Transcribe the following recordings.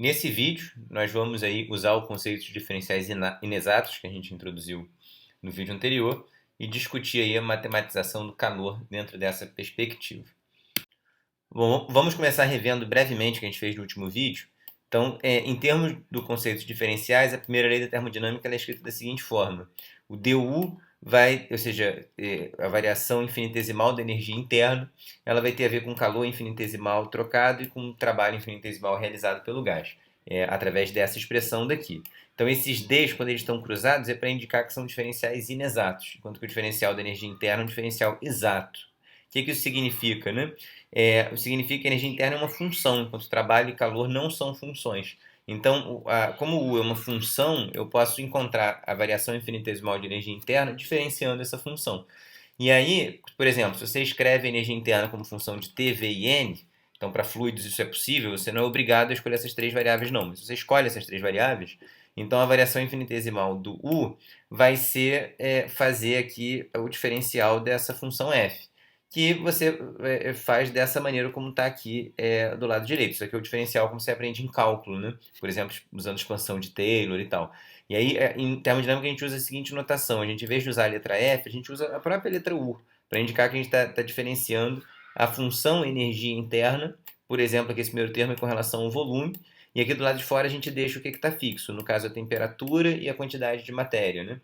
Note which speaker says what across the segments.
Speaker 1: Nesse vídeo, nós vamos aí usar o conceito de diferenciais inexatos que a gente introduziu no vídeo anterior e discutir aí a matematização do calor dentro dessa perspectiva. Bom, vamos começar revendo brevemente o que a gente fez no último vídeo. Então, em termos do conceito de diferenciais, a primeira lei da termodinâmica é escrita da seguinte forma: o dU vai, ou seja, a variação infinitesimal da energia interna, ela vai ter a ver com calor infinitesimal trocado e com trabalho infinitesimal realizado pelo gás, através dessa expressão daqui. Então, esses Ds, quando eles estão cruzados, é para indicar que são diferenciais inexatos, enquanto que o diferencial da energia interna é um diferencial exato. O que isso significa, né? Significa que a energia interna é uma função, enquanto trabalho e calor não são funções. Então, como U é uma função, eu posso encontrar a variação infinitesimal de energia interna diferenciando essa função. E aí, por exemplo, se você escreve a energia interna como função de T, V e N, então para fluidos isso é possível, você não é obrigado a escolher essas três variáveis não, mas se você escolhe essas três variáveis, então a variação infinitesimal do U vai ser fazer aqui o diferencial dessa função f, que você faz dessa maneira como está aqui do lado direito. Isso aqui é o diferencial como você aprende em cálculo, né? Por exemplo, usando expansão de Taylor e tal. E aí, em termodinâmica, a gente usa a seguinte notação: a gente, em vez de usar a letra F, a gente usa a própria letra U, para indicar que a gente está diferenciando a função energia interna, por exemplo, aqui esse primeiro termo é com relação ao volume, e aqui do lado de fora a gente deixa o que está fixo, no caso a temperatura e a quantidade de matéria, né?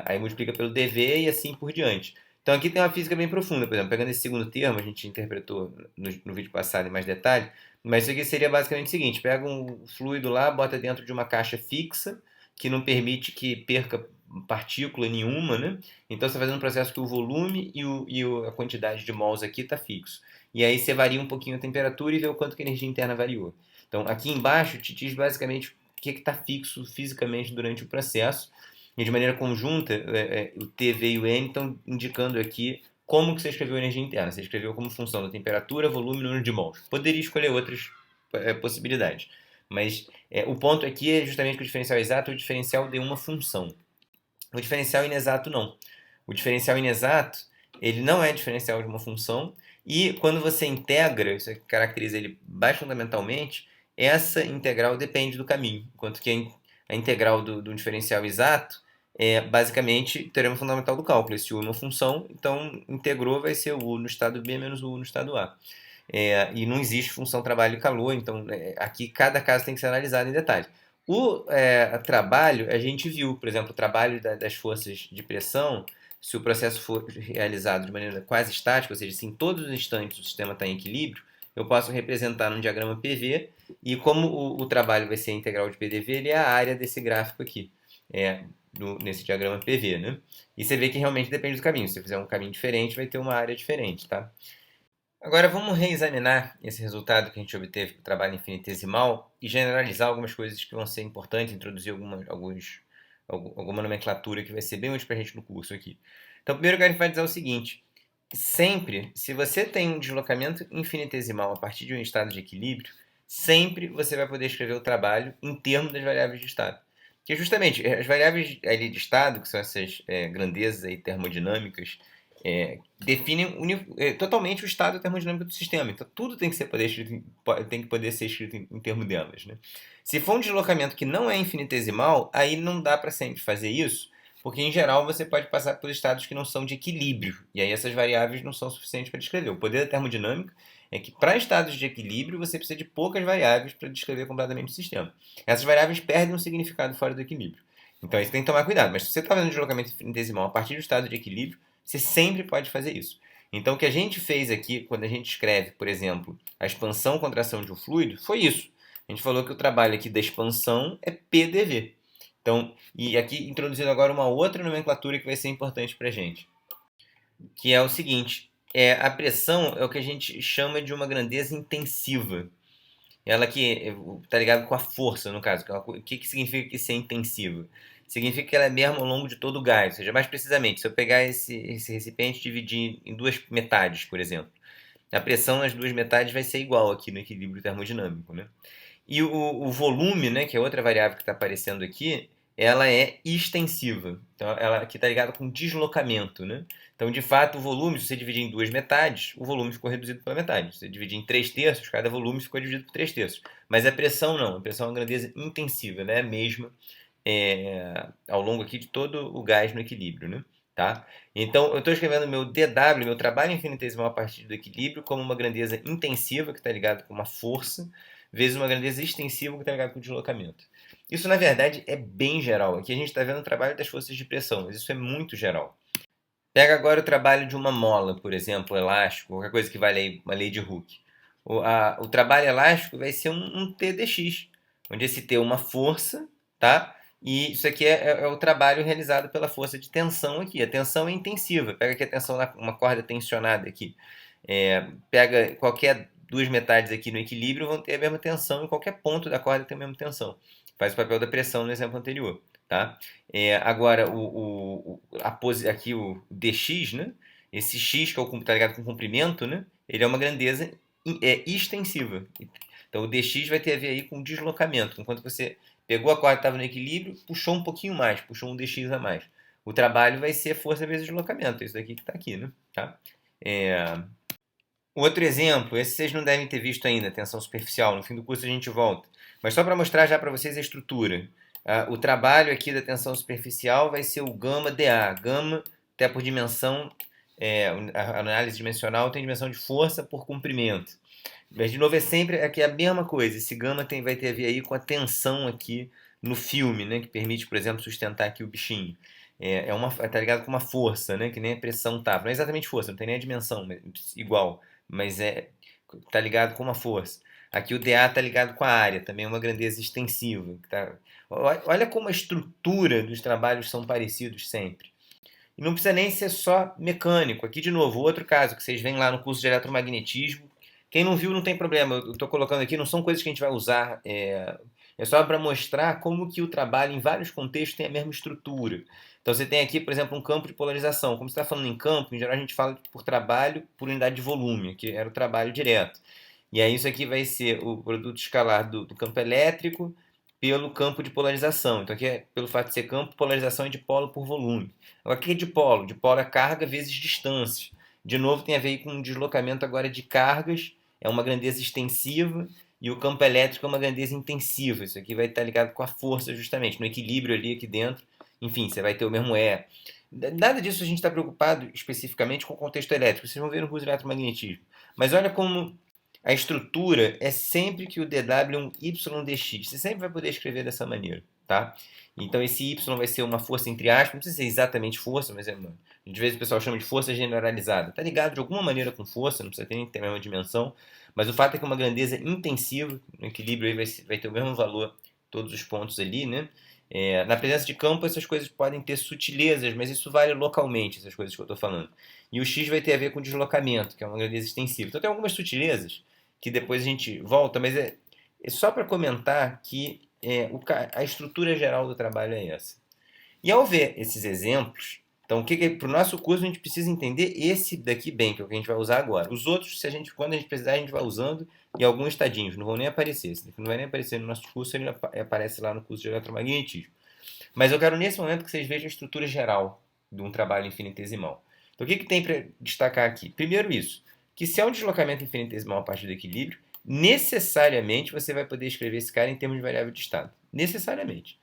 Speaker 1: Aí multiplica pelo dV e assim por diante. Então aqui tem uma física bem profunda, por exemplo, pegando esse segundo termo, a gente interpretou no vídeo passado em mais detalhe, mas isso aqui seria basicamente o seguinte: pega um fluido lá, bota dentro de uma caixa fixa, que não permite que perca partícula nenhuma, né? Então você está fazendo um processo que o volume e a quantidade de mols aqui está fixo. E aí você varia um pouquinho a temperatura e vê o quanto que a energia interna variou. Então aqui embaixo te diz basicamente o que está fixo fisicamente durante o processo. E de maneira conjunta, o T, V e o N estão indicando aqui como que você escreveu a energia interna. Você escreveu como função da temperatura, volume e número de mols. Poderia escolher outras possibilidades. Mas o ponto aqui é justamente que o diferencial exato é o diferencial de uma função. O diferencial inexato não. O diferencial inexato, ele não é diferencial de uma função, e quando você integra, isso caracteriza ele mais fundamentalmente, essa integral depende do caminho, enquanto que a integral do diferencial exato é basicamente o teorema fundamental do cálculo. Esse U é uma função, então integrou vai ser o U no estado B menos o U no estado A. E não existe função trabalho e calor, então aqui cada caso tem que ser analisado em detalhe. O trabalho, a gente viu, por exemplo, o trabalho das forças de pressão, se o processo for realizado de maneira quase estática, ou seja, se em todos os instantes o sistema está em equilíbrio, eu posso representar num diagrama PV, e como o trabalho vai ser a integral de PDV, ele é a área desse gráfico aqui, nesse diagrama PV, né? E você vê que realmente depende do caminho. Se você fizer um caminho diferente, vai ter uma área diferente, tá? Agora vamos reexaminar esse resultado que a gente obteve com o trabalho infinitesimal e generalizar algumas coisas que vão ser importantes, introduzir alguma nomenclatura que vai ser bem útil para a gente no curso aqui. Então, primeiro que a gente vai dizer o seguinte: sempre, se você tem um deslocamento infinitesimal a partir de um estado de equilíbrio, sempre você vai poder escrever o trabalho em termos das variáveis de estado. Que justamente as variáveis ali de estado, que são essas grandezas aí termodinâmicas, definem totalmente o estado termodinâmico do sistema. Então tudo tem que poder ser escrito em termos delas, né? Se for um deslocamento que não é infinitesimal, aí não dá para sempre fazer isso, porque em geral você pode passar por estados que não são de equilíbrio, e aí essas variáveis não são suficientes para descrever. O poder da termodinâmica é que para estados de equilíbrio você precisa de poucas variáveis para descrever completamente o sistema. Essas variáveis perdem um significado fora do equilíbrio. Então isso tem que tomar cuidado. Mas se você está fazendo um deslocamento infinitesimal a partir do estado de equilíbrio, você sempre pode fazer isso. Então o que a gente fez aqui, quando a gente escreve, por exemplo, a expansão-contração de um fluido, foi isso. A gente falou que o trabalho aqui da expansão é PDV. Então, e aqui introduzindo agora uma outra nomenclatura que vai ser importante para a gente, que é o seguinte: a pressão é o que a gente chama de uma grandeza intensiva. Ela que está ligada com a força, no caso. O que significa que isso é intensiva? Significa que ela é mesmo ao longo de todo o gás. Ou seja, mais precisamente, se eu pegar esse recipiente e dividir em duas metades, por exemplo, a pressão nas duas metades vai ser igual aqui no equilíbrio termodinâmico, né? E o volume, né, que é outra variável que está aparecendo aqui, ela é extensiva. Então, ela aqui está ligada com deslocamento, né? Então, de fato, o volume, se você dividir em duas metades, o volume ficou reduzido pela metade. Se você dividir em 3/3, cada volume ficou dividido por 3/3. Mas a pressão não, a pressão é uma grandeza intensiva, ela é a mesma ao longo aqui de todo o gás no equilíbrio, né? Tá? Então, eu estou escrevendo meu DW, meu trabalho infinitesimal a partir do equilíbrio, como uma grandeza intensiva, que está ligada com uma força, vezes uma grandeza extensiva, que está ligada com o deslocamento. Isso, na verdade, é bem geral. Aqui a gente está vendo o trabalho das forças de pressão, mas isso é muito geral. Pega agora o trabalho de uma mola, por exemplo, elástico, qualquer coisa que vale uma lei de Hooke. O trabalho elástico vai ser um TdX, onde esse T é uma força, tá? E isso aqui é o trabalho realizado pela força de tensão aqui. A tensão é intensiva. Pega aqui a tensão uma corda tensionada aqui. Pega qualquer duas metades aqui no equilíbrio, vão ter a mesma tensão, em qualquer ponto da corda tem a mesma tensão. Faz o papel da pressão no exemplo anterior. Tá? Agora, aqui o dx, né? Esse x, que está ligado com o comprimento, né? Ele é uma grandeza extensiva. Então, o dx vai ter a ver aí com deslocamento. Enquanto você pegou a corda que estava no equilíbrio, puxou um pouquinho mais, puxou um dx a mais. O trabalho vai ser força vezes deslocamento. Isso daqui que está aqui, né? Tá? Outro exemplo, esse vocês não devem ter visto ainda, tensão superficial. No fim do curso a gente volta. Mas só para mostrar já para vocês a estrutura. O trabalho aqui da tensão superficial vai ser o gama DA. Gama, até por dimensão, a análise dimensional tem dimensão de força por comprimento. Mas, de novo, é sempre aqui a mesma coisa. Esse gama vai ter a ver aí com a tensão aqui no filme, né? Que permite, por exemplo, sustentar aqui o bichinho. Tá ligado com uma força, né? Que nem a pressão tá. Não é exatamente força, não tem nem a dimensão igual. Mas tá ligado com uma força. Aqui o DA está ligado com a área, também é uma grandeza extensiva. Olha como a estrutura dos trabalhos são parecidos sempre. E não precisa nem ser só mecânico. Aqui, de novo, outro caso que vocês veem lá no curso de eletromagnetismo. Quem não viu, não tem problema. Eu estou colocando aqui, não são coisas que a gente vai usar. É só para mostrar como que o trabalho, em vários contextos, tem a mesma estrutura. Então, você tem aqui, por exemplo, um campo de polarização. Como você está falando em campo, em geral a gente fala por trabalho por unidade de volume, que era o trabalho direto. E aí isso aqui vai ser o produto escalar do campo elétrico pelo campo de polarização. Então aqui pelo fato de ser campo, polarização é de polo por volume. Agora o que é de polo? De polo é carga vezes distância. De novo tem a ver com um deslocamento agora de cargas, é uma grandeza extensiva, e o campo elétrico é uma grandeza intensiva. Isso aqui vai estar ligado com a força justamente, no equilíbrio ali aqui dentro. Enfim, você vai ter o mesmo E. Nada disso a gente está preocupado especificamente com o contexto elétrico. Vocês vão ver no curso de eletromagnetismo. Mas olha como a estrutura é sempre que o dW é um ydx. Você sempre vai poder escrever dessa maneira, tá? Então esse y vai ser uma força entre aspas, não precisa ser exatamente força, mas de vez o pessoal chama de força generalizada. Tá ligado de alguma maneira com força, não precisa ter nem ter a mesma dimensão, mas o fato é que é uma grandeza intensiva, no equilíbrio aí vai ter o mesmo valor todos os pontos ali, né? Na presença de campo essas coisas podem ter sutilezas, mas isso vale localmente, essas coisas que eu estou falando. E o x vai ter a ver com deslocamento, que é uma grandeza extensiva. Então tem algumas sutilezas que depois a gente volta, mas é só para comentar que a estrutura geral do trabalho é essa. E ao ver esses exemplos, então para o nosso curso a gente precisa entender esse daqui bem, que é o que a gente vai usar agora. Os outros, quando a gente precisar, a gente vai usando em alguns estadinhos, não vão nem aparecer. Esse daqui não vai nem aparecer no nosso curso, ele aparece lá no curso de eletromagnetismo. Mas eu quero nesse momento que vocês vejam a estrutura geral de um trabalho infinitesimal. Então o que tem para destacar aqui? Primeiro isso, que se é um deslocamento infinitesimal a partir do equilíbrio, necessariamente você vai poder escrever esse cara em termos de variável de estado. Necessariamente.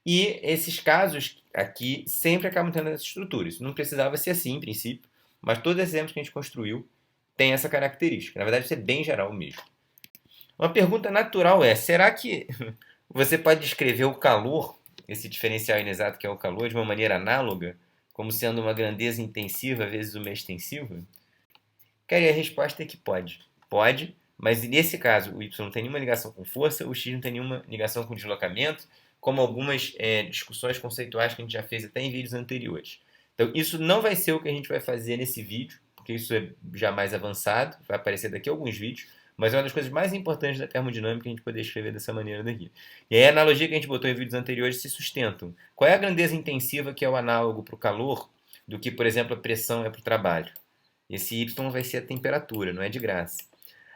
Speaker 1: E esses casos aqui sempre acabam tendo essa estrutura. Isso não precisava ser assim, em princípio, mas todos os exemplos que a gente construiu têm essa característica. Na verdade, isso é bem geral mesmo. Uma pergunta natural é, será que você pode descrever o calor, esse diferencial inexato que é o calor, de uma maneira análoga, como sendo uma grandeza intensiva vezes uma extensiva? Cara, e a resposta é que pode. Pode, mas nesse caso o y não tem nenhuma ligação com força, o x não tem nenhuma ligação com deslocamento, como algumas discussões conceituais que a gente já fez até em vídeos anteriores. Então isso não vai ser o que a gente vai fazer nesse vídeo, porque isso é já mais avançado, vai aparecer daqui a alguns vídeos, mas é uma das coisas mais importantes da termodinâmica a gente poder escrever dessa maneira daqui. E aí a analogia que a gente botou em vídeos anteriores se sustentam. Qual é a grandeza intensiva que é o análogo para o calor do que, por exemplo, a pressão é para o trabalho? Esse y vai ser a temperatura, não é de graça.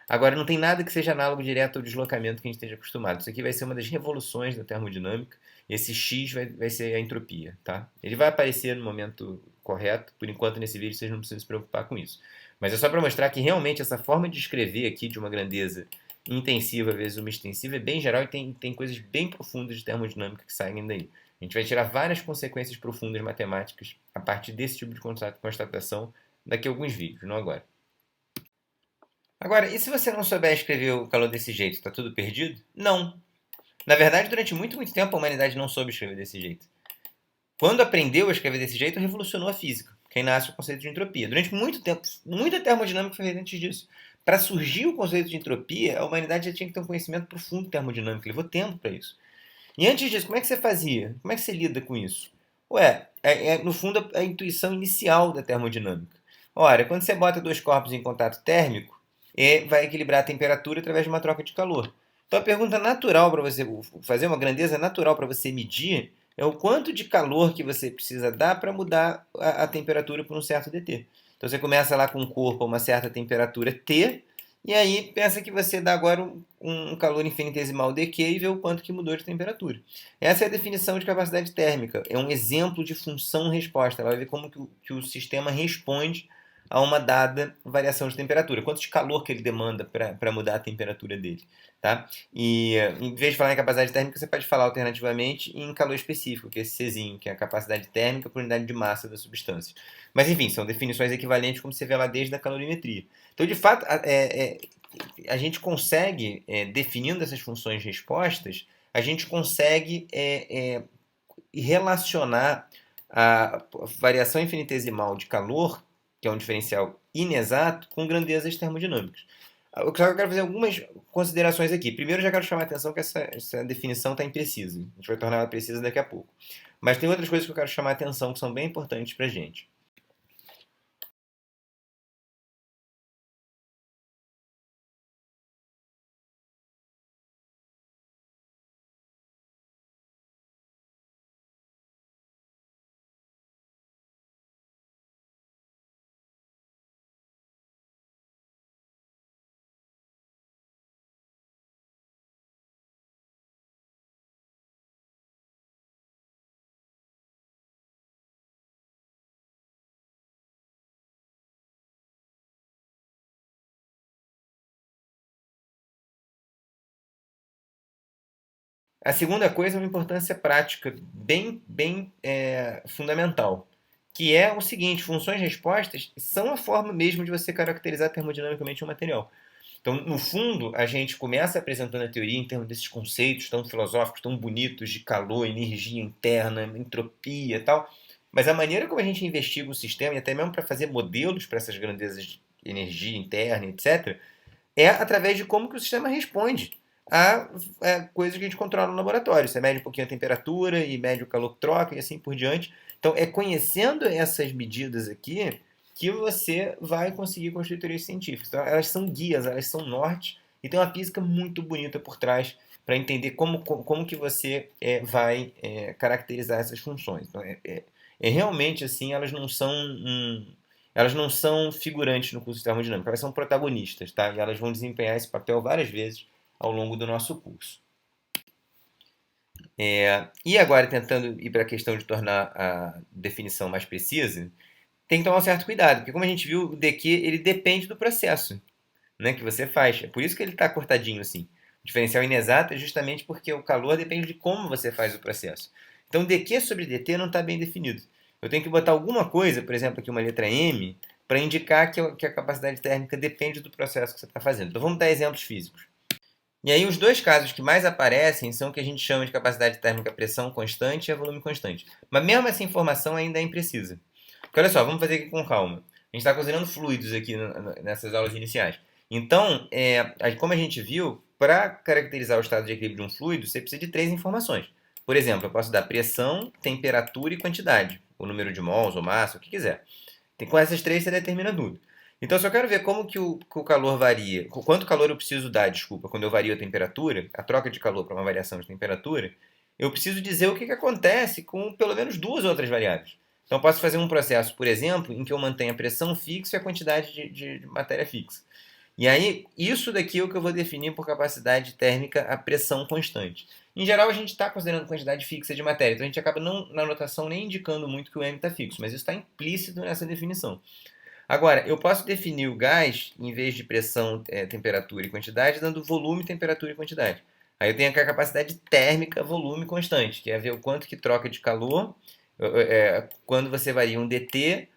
Speaker 1: Agora, não tem nada que seja análogo direto ao deslocamento que a gente esteja acostumado. Isso aqui vai ser uma das revoluções da termodinâmica. Esse X vai ser a entropia, tá? Ele vai aparecer no momento correto. Por enquanto, nesse vídeo, vocês não precisam se preocupar com isso. Mas é só para mostrar que realmente essa forma de escrever aqui de uma grandeza intensiva vezes uma extensiva é bem geral e tem coisas bem profundas de termodinâmica que saem daí. A gente vai tirar várias consequências profundas matemáticas a partir desse tipo de constatação daqui a alguns vídeos, não agora. Agora, e se você não souber escrever o calor desse jeito, está tudo perdido? Não. Na verdade, durante muito, muito tempo a humanidade não soube escrever desse jeito. Quando aprendeu a escrever desse jeito, revolucionou a física, que aí nasce o conceito de entropia. Durante muito tempo, muita termodinâmica foi feita antes disso. Para surgir o conceito de entropia, a humanidade já tinha que ter um conhecimento profundo de termodinâmica, levou tempo para isso. E antes disso, como é que você fazia? Como é que você lida com isso? Ué, no fundo a intuição inicial da termodinâmica. Ora, quando você bota dois corpos em contato térmico, vai equilibrar a temperatura através de uma troca de calor. Então a pergunta natural para você fazer, uma grandeza natural para você medir, é o quanto de calor que você precisa dar para mudar a temperatura por um certo dt. Então você começa lá com um corpo a uma certa temperatura T, e aí pensa que você dá agora um calor infinitesimal dq e vê o quanto que mudou de temperatura. Essa é a definição de capacidade térmica. É um exemplo de função-resposta. Ela vai ver como que o sistema responde a uma dada variação de temperatura. Quanto de calor que ele demanda para mudar a temperatura dele. Tá? E em vez de falar em capacidade térmica, você pode falar alternativamente em calor específico, que é esse Czinho, que é a capacidade térmica por unidade de massa da substância. Mas enfim, são definições equivalentes como você vê lá desde a calorimetria. Então, de fato, a gente consegue, definindo essas funções respostas, a gente consegue relacionar a variação infinitesimal de calor, que é um diferencial inexato, com grandezas termodinâmicas. Eu quero fazer algumas considerações aqui. Primeiro, já quero chamar a atenção que essa definição está imprecisa. A gente vai tornar ela precisa daqui a pouco. Mas tem outras coisas que eu quero chamar a atenção que são bem importantes para a gente. A segunda coisa é uma importância prática bem fundamental, que é o seguinte: funções-respostas são a forma mesmo de você caracterizar termodinamicamente um material. Então, no fundo, a gente começa apresentando a teoria em termos desses conceitos tão filosóficos, tão bonitos de calor, energia interna, entropia e tal, mas a maneira como a gente investiga o sistema, e até mesmo para fazer modelos para essas grandezas de energia interna, etc., é através de como que o sistema responde a coisas que a gente controla no laboratório. Você mede um pouquinho a temperatura e mede o calor que troca e assim por diante. Então, é conhecendo essas medidas aqui que você vai conseguir construir teorias científicas. Então, elas são guias, elas são norte e tem uma física muito bonita por trás para entender como que você vai caracterizar essas funções. Então, realmente assim, elas não são figurantes no curso de termodinâmica, elas são protagonistas, tá? E elas vão desempenhar esse papel várias vezes ao longo do nosso curso. E agora, tentando ir para a questão de tornar a definição mais precisa, tem que tomar um certo cuidado, porque como a gente viu, o dq ele depende do processo, né, que você faz. É por isso que ele está cortadinho assim. O diferencial inexato é justamente porque o calor depende de como você faz o processo. Então, dq sobre dt não está bem definido. Eu tenho que botar alguma coisa, por exemplo, aqui uma letra m, para indicar que a capacidade térmica depende do processo que você está fazendo. Então, vamos dar exemplos físicos. E aí, os dois casos que mais aparecem são o que a gente chama de capacidade térmica pressão constante e a volume constante. Mas mesmo essa informação ainda é imprecisa. Porque olha só, vamos fazer aqui com calma. A gente está considerando fluidos aqui nessas aulas iniciais. Então, como a gente viu, para caracterizar o estado de equilíbrio de um fluido, você precisa de três informações. Por exemplo, eu posso dar pressão, temperatura e quantidade. O número de mols ou massa, o que quiser. Com essas três você determina tudo. Então, se eu quero ver como que o calor varia, quanto calor eu preciso dar, desculpa, quando eu vario a temperatura, a troca de calor para uma variação de temperatura, eu preciso dizer o que acontece com pelo menos duas outras variáveis. Então, eu posso fazer um processo, por exemplo, em que eu mantenha a pressão fixa e a quantidade de matéria fixa. E aí, isso daqui é o que eu vou definir por capacidade térmica a pressão constante. Em geral, a gente está considerando quantidade fixa de matéria, então a gente acaba não, na anotação nem indicando muito que o M está fixo, mas isso está implícito nessa definição. Agora, eu posso definir o gás, em vez de pressão, temperatura e quantidade, dando volume, temperatura e quantidade. Aí eu tenho aqui a capacidade térmica, volume constante, que é ver o quanto que troca de calor, quando você varia um dT,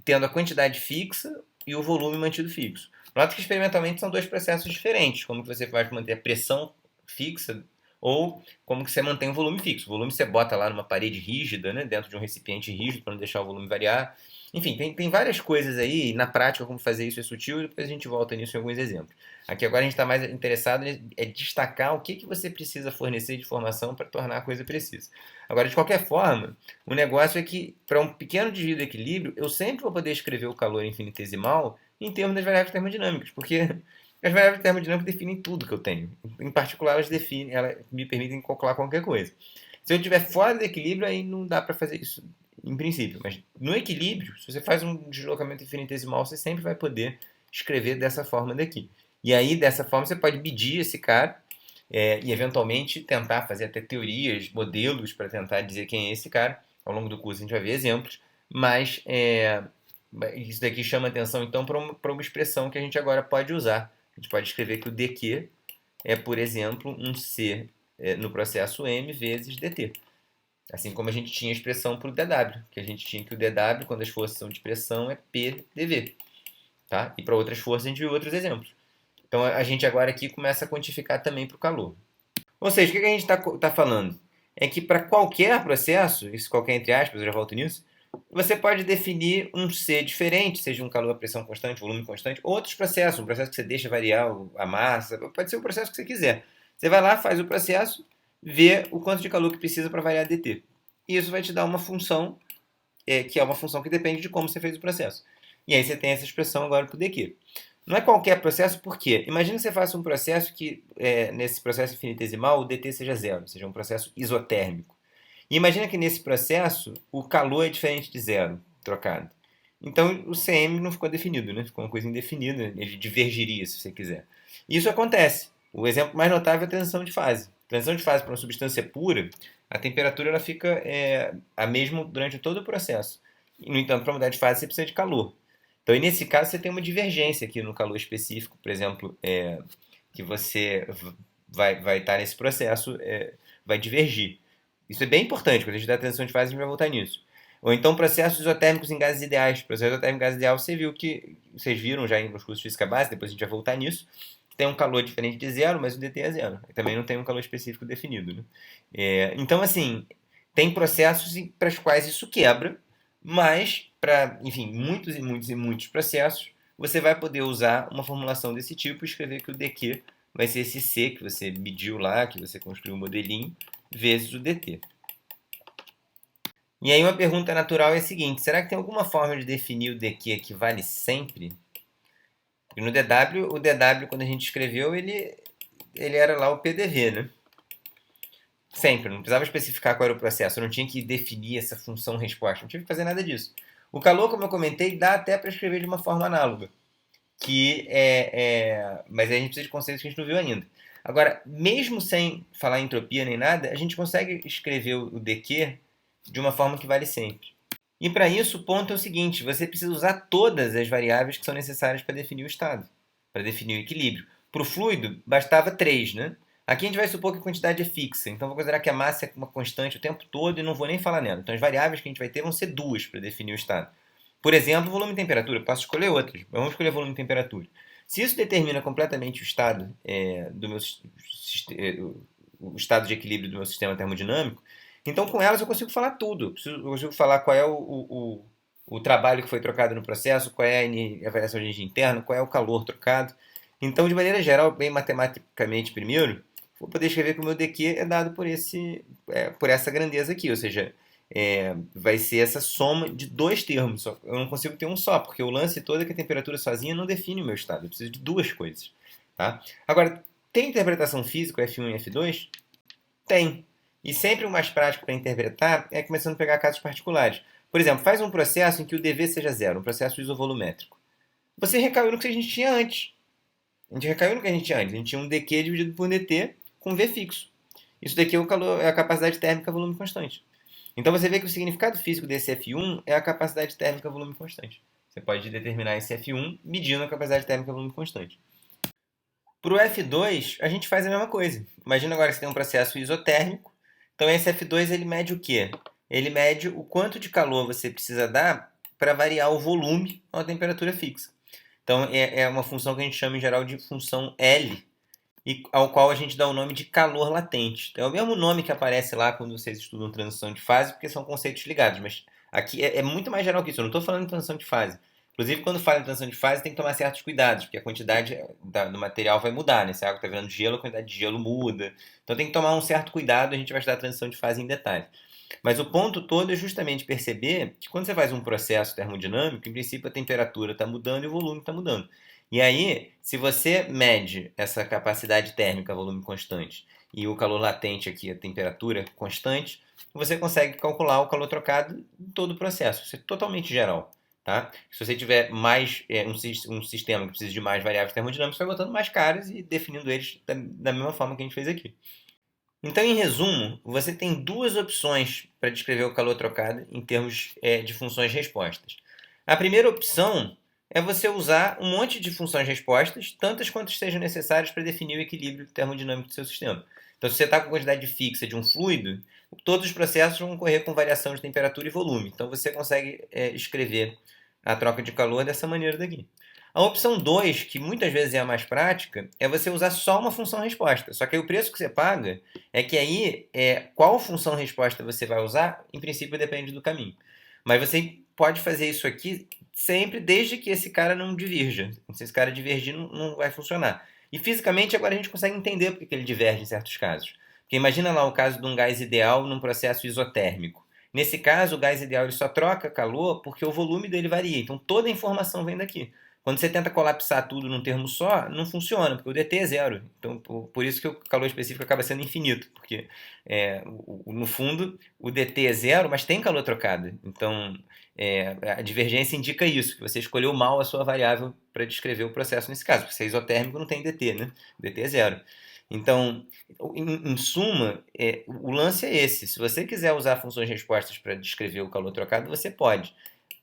Speaker 1: tendo a quantidade fixa e o volume mantido fixo. Nota que experimentalmente são dois processos diferentes, como que você vai manter a pressão fixa ou como que você mantém o volume fixo. O volume você bota lá numa parede rígida, né, dentro de um recipiente rígido para não deixar o volume variar. Enfim, tem várias coisas aí, e na prática como fazer isso é sutil, e depois a gente volta nisso em alguns exemplos. Aqui agora a gente está mais interessado em destacar o que você precisa fornecer de informação para tornar a coisa precisa. Agora, de qualquer forma, o negócio é que, para um pequeno desvio do equilíbrio, eu sempre vou poder escrever o calor infinitesimal em termos das variáveis termodinâmicas, porque as variáveis termodinâmicas definem tudo que eu tenho. Em particular, elas me permitem calcular qualquer coisa. Se eu estiver fora do equilíbrio, aí não dá para fazer isso em princípio. Mas no equilíbrio, se você faz um deslocamento infinitesimal, você sempre vai poder escrever dessa forma daqui. E aí, dessa forma, você pode medir esse cara e eventualmente tentar fazer até teorias, modelos para tentar dizer quem é esse cara. Ao longo do curso a gente vai ver exemplos, mas isso daqui chama atenção então para uma expressão que a gente agora pode usar. A gente pode escrever que o dq é, por exemplo, um C no processo M vezes dt. Assim como a gente tinha a expressão para o dW, que a gente tinha que o dW, quando as forças são de pressão, é P dV. Tá? E para outras forças a gente viu outros exemplos. Então a gente agora aqui começa a quantificar também para o calor. Ou seja, o que a gente está falando? É que para qualquer processo, isso qualquer entre aspas, eu já volto nisso, você pode definir um C diferente, seja um calor a pressão constante, volume constante, outros processos, um processo que você deixa variar a massa, pode ser o processo que você quiser. Você vai lá, faz o processo, vê o quanto de calor que precisa para variar dt. E isso vai te dar uma função, que é uma função que depende de como você fez o processo. E aí você tem essa expressão agora para o dq. Não é qualquer processo, por quê? Imagina que você faça um processo que, nesse processo infinitesimal, o dt seja zero, ou seja, um processo isotérmico. E imagina que nesse processo, o calor é diferente de zero, trocado. Então, o CM não ficou definido, né? Ficou uma coisa indefinida, ele divergiria, se você quiser. E isso acontece. O exemplo mais notável é a transição de fase. Transição de fase para uma substância pura, a temperatura ela fica a mesma durante todo o processo. No entanto, para mudar de fase, você precisa de calor. Então, nesse caso, você tem uma divergência aqui no calor específico, por exemplo, que você vai estar nesse processo, vai divergir. Isso é bem importante, quando a gente dá transição de fase, a gente vai voltar nisso. Ou então processos isotérmicos em gases ideais. Processo isotérmico em gases ideal, vocês viram já nos cursos de física básica, depois a gente vai voltar nisso. Tem um calor diferente de zero, mas o dt é zero. Também não tem um calor específico definido. Né? Então, assim, tem processos para os quais isso quebra, mas para, enfim, muitos e muitos e muitos processos, você vai poder usar uma formulação desse tipo e escrever que o dq vai ser esse C que você mediu lá, que você construiu o modelinho, vezes o dt. E aí uma pergunta natural é a seguinte, será que tem alguma forma de definir o dq que vale sempre? Porque no DW, o DW, quando a gente escreveu, ele era lá o PDV, né? Sempre, não precisava especificar qual era o processo, eu não tinha que definir essa função resposta, não tive que fazer nada disso. O calor, como eu comentei, dá até para escrever de uma forma análoga, mas aí a gente precisa de conceitos que a gente não viu ainda. Agora, mesmo sem falar em entropia nem nada, a gente consegue escrever o dq de uma forma que vale sempre. E para isso, o ponto é o seguinte, você precisa usar todas as variáveis que são necessárias para definir o estado, para definir o equilíbrio. Para o fluido, bastava 3, né? Aqui a gente vai supor que a quantidade é fixa, então vou considerar que a massa é uma constante o tempo todo e não vou nem falar nela. Então as variáveis que a gente vai ter vão ser duas para definir o estado. Por exemplo, volume e temperatura. Eu posso escolher outras, mas vamos escolher volume e temperatura. Se isso determina completamente o estado o estado de equilíbrio do meu sistema termodinâmico, então com elas eu consigo falar tudo. Eu consigo falar qual é o trabalho que foi trocado no processo, qual é a variação de energia interna, qual é o calor trocado. Então, de maneira geral, bem matematicamente primeiro, vou poder escrever que o meu dq é dado por essa grandeza aqui, ou seja, vai ser essa soma de dois termos. Eu não consigo ter um só, porque o lance todo é que a temperatura sozinha não define o meu estado. Eu preciso de duas coisas. Tá? Agora, tem interpretação física, F1 e F2? Tem. E sempre o mais prático para interpretar é começando a pegar casos particulares. Por exemplo, faz um processo em que o dV seja zero, um processo isovolumétrico. Você recaiu no que a gente tinha antes. A gente recaiu no que a gente tinha antes. A gente tinha um dq dividido por dt com V fixo. Isso daqui é o calor, é a capacidade térmica volume constante. Então você vê que o significado físico desse F1 é a capacidade térmica volume constante. Você pode determinar esse F1 medindo a capacidade térmica volume constante. Para o F2, a gente faz a mesma coisa. Imagina agora que você tem um processo isotérmico. Então esse F2 ele mede o quê? Ele mede o quanto de calor você precisa dar para variar o volume a uma temperatura fixa. Então é uma função que a gente chama em geral de função L, e ao qual a gente dá o nome de calor latente. Então, é o mesmo nome que aparece lá quando vocês estudam transição de fase, porque são conceitos ligados, mas aqui é muito mais geral que isso. Eu não estou falando de transição de fase. Inclusive, quando fala em transição de fase, tem que tomar certos cuidados, porque a quantidade do material vai mudar, né? Se a água está virando gelo, a quantidade de gelo muda. Então, tem que tomar um certo cuidado, a gente vai estudar a transição de fase em detalhe. Mas o ponto todo é justamente perceber que quando você faz um processo termodinâmico, em princípio a temperatura está mudando e o volume está mudando. E aí, se você mede essa capacidade térmica, volume constante, e o calor latente aqui, a temperatura constante, você consegue calcular o calor trocado em todo o processo. Isso é totalmente geral. Tá? Se você tiver mais um sistema que precisa de mais variáveis termodinâmicas, você vai botando mais caras e definindo eles da mesma forma que a gente fez aqui. Então, em resumo, você tem duas opções para descrever o calor trocado em termos de funções respostas. A primeira opção é você usar um monte de funções respostas, tantas quantas sejam necessárias para definir o equilíbrio termodinâmico do seu sistema. Então, se você está com quantidade fixa de um fluido, todos os processos vão ocorrer com variação de temperatura e volume. Então, você consegue escrever a troca de calor dessa maneira daqui. A opção 2, que muitas vezes é a mais prática, é você usar só uma função resposta. Só que aí o preço que você paga é que aí qual função resposta você vai usar, em princípio depende do caminho. Mas você pode fazer isso aqui sempre desde que esse cara não divirja. Se esse cara divergir, não vai funcionar. E fisicamente agora a gente consegue entender por que ele diverge em certos casos. Porque imagina lá o caso de um gás ideal num processo isotérmico. Nesse caso, o gás ideal ele só troca calor porque o volume dele varia. Então toda a informação vem daqui. Quando você tenta colapsar tudo num termo só, não funciona, porque o dt é zero. Então, por isso que o calor específico acaba sendo infinito, porque no fundo o dt é zero, mas tem calor trocado. Então, a divergência indica isso, que você escolheu mal a sua variável para descrever o processo nesse caso, porque se é isotérmico não tem dt, né? O dt é zero. Então, em suma, o lance é esse. Se você quiser usar funções respostas para descrever o calor trocado, você pode.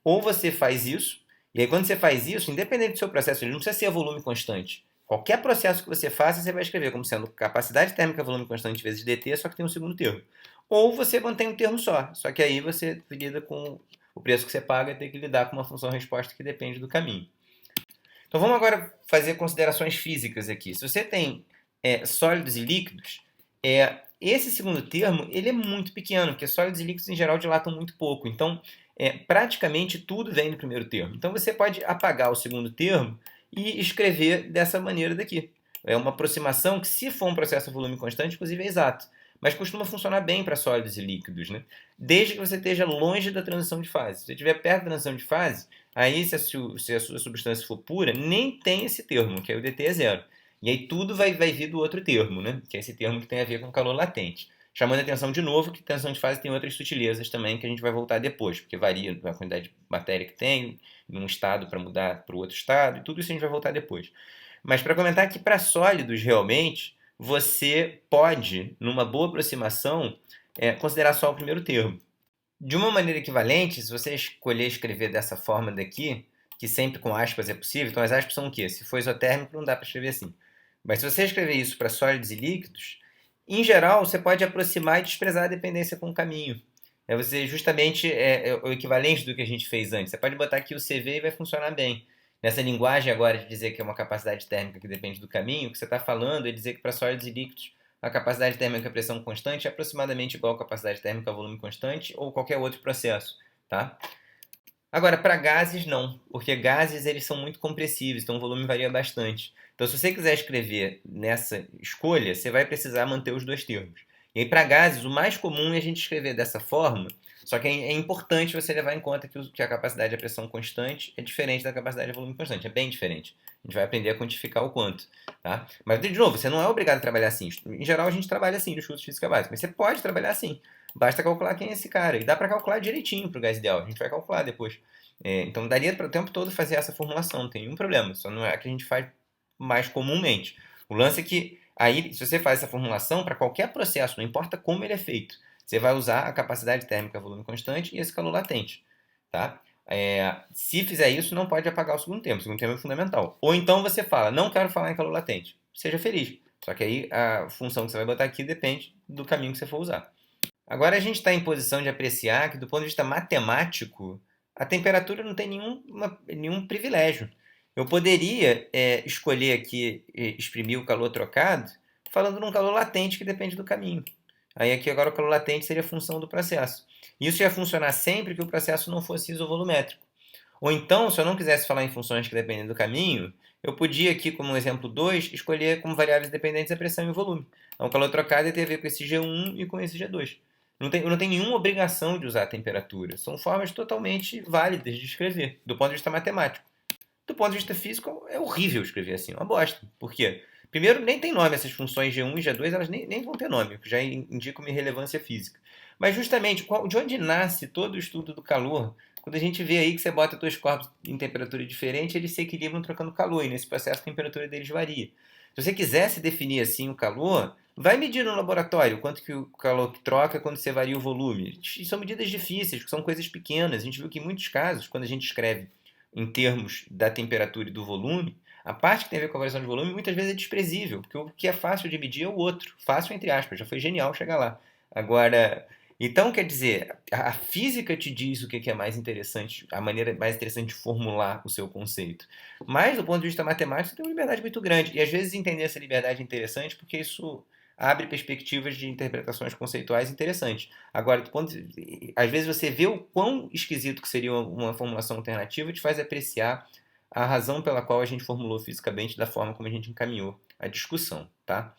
Speaker 1: Ou você faz isso, e aí quando você faz isso, independente do seu processo, ele não precisa ser volume constante. Qualquer processo que você faça, você vai escrever como sendo capacidade térmica volume constante vezes dt, só que tem um segundo termo. Ou você mantém um termo só que aí você lida com o preço que você paga e tem que lidar com uma função resposta que depende do caminho. Então vamos agora fazer considerações físicas aqui. Se você tem sólidos e líquidos, esse segundo termo ele é muito pequeno, porque sólidos e líquidos em geral dilatam muito pouco. Então, praticamente tudo vem do primeiro termo. Então você pode apagar o segundo termo e escrever dessa maneira daqui. É uma aproximação que, se for um processo a volume constante, inclusive é exato. Mas costuma funcionar bem para sólidos e líquidos, né? Desde que você esteja longe da transição de fase. Se você estiver perto da transição de fase, aí se a sua substância for pura, nem tem esse termo, que aí o dt é zero. E aí tudo vai vir do outro termo, né? Que é esse termo que tem a ver com calor latente. Chamando a atenção de novo que transição de fase tem outras sutilezas também que a gente vai voltar depois, porque varia a quantidade de matéria que tem, num estado para mudar para o outro estado, e tudo isso a gente vai voltar depois. Mas para comentar que para sólidos, realmente, você pode, numa boa aproximação, considerar só o primeiro termo. De uma maneira equivalente, se você escolher escrever dessa forma daqui, que sempre com aspas é possível, então as aspas são o quê? Se for isotérmico, não dá para escrever assim. Mas se você escrever isso para sólidos e líquidos, em geral, você pode aproximar e desprezar a dependência com o caminho. Você justamente é o equivalente do que a gente fez antes. Você pode botar aqui o CV e vai funcionar bem. Nessa linguagem agora de dizer que é uma capacidade térmica que depende do caminho, o que você está falando é dizer que para sólidos e líquidos a capacidade térmica a pressão constante é aproximadamente igual à capacidade térmica a volume constante ou qualquer outro processo. Tá? Agora, para gases, não, porque gases eles são muito compressíveis, então o volume varia bastante. Então, se você quiser escrever nessa escolha, você vai precisar manter os dois termos. E aí, para gases, o mais comum é a gente escrever dessa forma, só que é importante você levar em conta que a capacidade de pressão constante é diferente da capacidade de volume constante, é bem diferente. A gente vai aprender a quantificar o quanto. Tá? Mas, de novo, você não é obrigado a trabalhar assim. Em geral, a gente trabalha assim nos cursos de física básica, mas você pode trabalhar assim. Basta calcular quem é esse cara. E dá para calcular direitinho para o gás ideal. A gente vai calcular depois. Então daria para o tempo todo fazer essa formulação, não tem nenhum problema. Só não é que a gente faz mais comumente. O lance é que, aí, se você faz essa formulação para qualquer processo, não importa como ele é feito, você vai usar a capacidade térmica volume constante e esse calor latente. Tá? Se fizer isso, não pode apagar o segundo termo. O segundo termo é fundamental. Ou então você fala, não quero falar em calor latente. Seja feliz. Só que aí a função que você vai botar aqui depende do caminho que você for usar. Agora a gente está em posição de apreciar que, do ponto de vista matemático, a temperatura não tem nenhum privilégio. Eu poderia escolher aqui exprimir o calor trocado falando num calor latente que depende do caminho. Aí aqui agora o calor latente seria a função do processo. Isso ia funcionar sempre que o processo não fosse isovolumétrico. Ou então, se eu não quisesse falar em funções que dependem do caminho, eu podia aqui, como exemplo 2, escolher como variáveis dependentes a pressão e o volume. Então, o calor trocado ia ter a ver com esse G1 e com esse G2. Eu não tenho nenhuma obrigação de usar a temperatura. São formas totalmente válidas de escrever, do ponto de vista matemático. Do ponto de vista físico, é horrível escrever assim, é uma bosta. Por quê? Primeiro, nem tem nome essas funções G1 e G2, elas nem vão ter nome, o que já indica uma irrelevância física. Mas justamente, de onde nasce todo o estudo do calor? Quando a gente vê aí que você bota dois corpos em temperatura diferente, eles se equilibram trocando calor, e nesse processo a temperatura deles varia. Se você quisesse definir assim o calor, vai medir no laboratório quanto que o calor que troca quando você varia o volume. São medidas difíceis, porque são coisas pequenas. A gente viu que em muitos casos, quando a gente escreve em termos da temperatura e do volume, a parte que tem a ver com a variação de volume muitas vezes é desprezível, porque o que é fácil de medir é o outro. Fácil entre aspas, já foi genial chegar lá. Agora, então quer dizer, a física te diz o que é mais interessante, a maneira mais interessante de formular o seu conceito. Mas do ponto de vista matemático, você tem uma liberdade muito grande. E às vezes entender essa liberdade é interessante porque isso abre perspectivas de interpretações conceituais interessantes. Agora, às vezes você vê o quão esquisito que seria uma formulação alternativa, te faz apreciar a razão pela qual a gente formulou fisicamente da forma como a gente encaminhou a discussão, tá?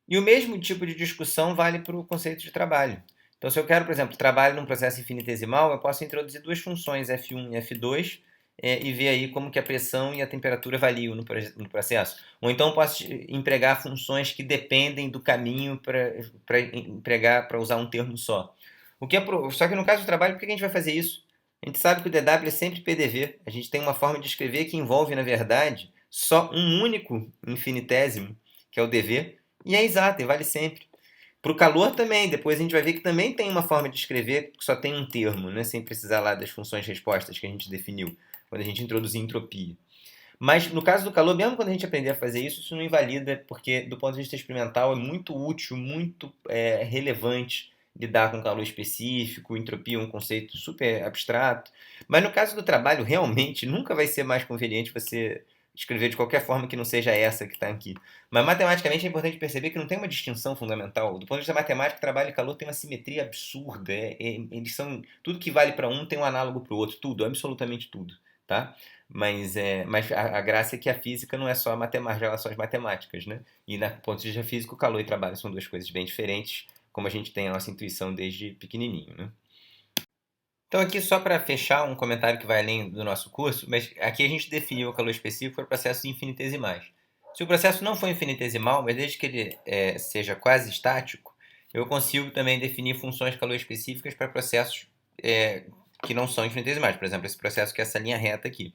Speaker 1: E o mesmo tipo de discussão vale para o conceito de trabalho. Então, se eu quero, por exemplo, trabalho num processo infinitesimal, eu posso introduzir duas funções, F1 e F2, e ver aí como que a pressão e a temperatura variam no processo. Ou então posso empregar funções que dependem do caminho para usar um termo só. Só que no caso do trabalho, por que a gente vai fazer isso? A gente sabe que o DW é sempre PDV. A gente tem uma forma de escrever que envolve, na verdade, só um único infinitésimo, que é o dV, e é exato, e vale sempre. Para o calor também, depois a gente vai ver que também tem uma forma de escrever que só tem um termo, né? Sem precisar lá das funções respostas que a gente definiu, quando a gente introduzir entropia. Mas no caso do calor, mesmo quando a gente aprender a fazer isso, isso não invalida, porque do ponto de vista experimental é muito útil, muito relevante lidar com calor específico, entropia é um conceito super abstrato. Mas no caso do trabalho, realmente nunca vai ser mais conveniente você escrever de qualquer forma que não seja essa que está aqui. Mas matematicamente é importante perceber que não tem uma distinção fundamental. Do ponto de vista matemático, trabalho e calor tem uma simetria absurda. Eles são tudo que vale para um tem um análogo para o outro, tudo, absolutamente tudo, tá? Mas a graça é que a física não é só relações matemáticas, né? E do ponto de vista físico, calor e trabalho são duas coisas bem diferentes, como a gente tem a nossa intuição desde pequenininho, né? Então aqui só para fechar um comentário que vai além do nosso curso, mas aqui a gente definiu o calor específico para processos infinitesimais. Se o processo não for infinitesimal, mas desde que ele seja quase estático, eu consigo também definir funções de calor específicas para processos que não são infinitesimais. Por exemplo, esse processo que é essa linha reta aqui.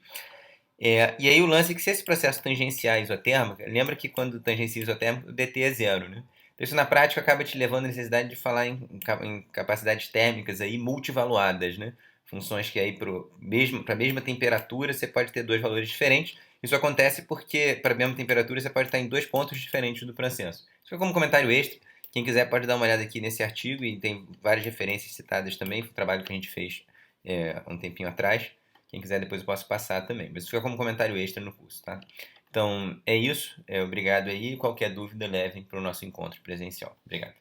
Speaker 1: E aí o lance é que se esse processo tangenciar a isotérmica, lembra que quando tangencia a isotérmica, o dt é zero, né? Então isso na prática acaba te levando à necessidade de falar em capacidades térmicas aí multivaluadas, né? Funções que aí para a mesma temperatura você pode ter dois valores diferentes. Isso acontece porque para a mesma temperatura você pode estar em dois pontos diferentes do processo. Isso fica como comentário extra. Quem quiser pode dar uma olhada aqui nesse artigo e tem várias referências citadas também, foi o trabalho que a gente fez há um tempinho atrás. Quem quiser depois eu posso passar também, mas fica como comentário extra no curso, tá? Então é isso, obrigado aí. Qualquer dúvida levem para o nosso encontro presencial. Obrigado.